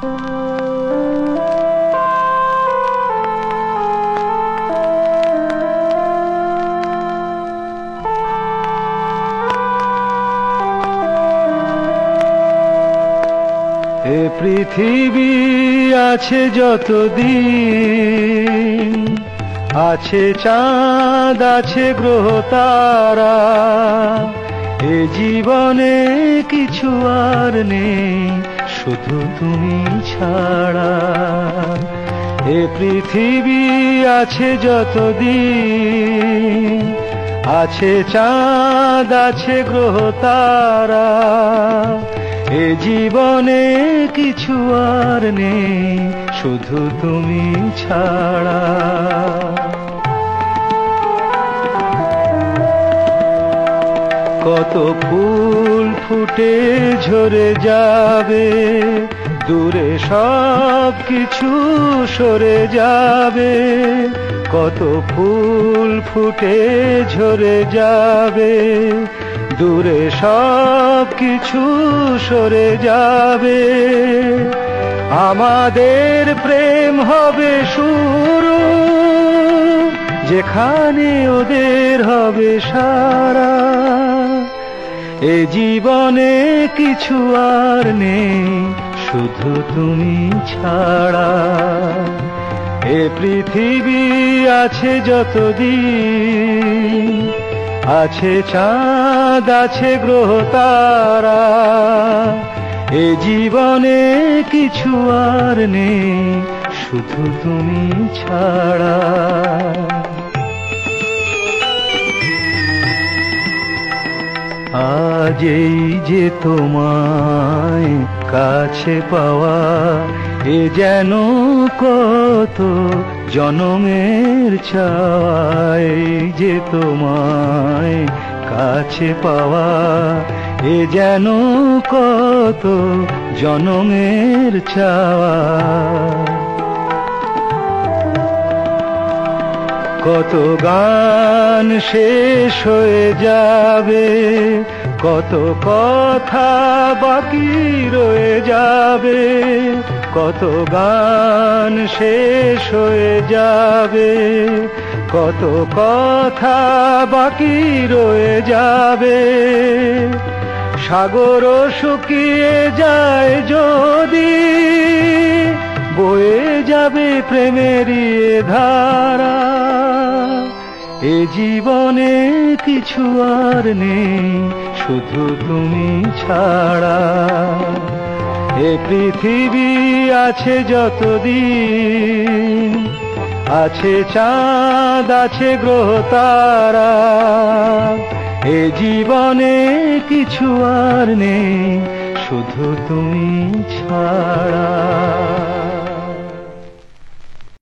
এ পৃথিবী আছে যতদিন, আছে চাঁদ আছে গ্রহ তারা, এ জীবনে কিছু আর নেই শুধু তুমি ছাড়া। এ পৃথিবী আছে যতদিন, আছে চাঁদ আছে গ্রহ তারা, এ জীবনে কিছু আর নেই শুধু তুমি ছাড়া। কত ফুল ফুটে ঝরে যাবে, দূরে সব কিছু সরে যাবে। কত ফুল ফুটে ঝরে যাবে, দূরে সব কিছু সরে যাবে। আমাদের প্রেম হবে শুরু, যেখানে ওদের হবে সারা। এ জীবনে কিছু আর নেই শুধু তুমি ছাড়া। এ পৃথিবী আছে যতদিন, আছে চাঁদ আছে গ্রহ তারা, এ জীবনে কিছু আর নেই শুধু তুমি ছাড়া। আজ এই যে তোমায় কাছে পাওয়া, এ যেন কত জনমের চাওয়া। এই যে তোমায় কাছে পাওয়া, এ যেন কত জনমের চাওয়া। কত গান শেষ হয়ে যাবে, কত কথা বাকি রয়ে যাবে। কত গান শেষ হয়ে যাবে, কত কথা বাকি রয়ে যাবে। সাগর শুকিয়ে যায় যদি, বয়ে যাবে প্রেমেরই ধারা। এ জীবনে কিছু আর নেই শুধু তুমি ছাড়া। এ পৃথিবী আছে যতদিন, আছে চাঁদ আছে গ্রহ তারা, এ জীবনে কিছু আর নেই শুধু তুমি ছাড়া।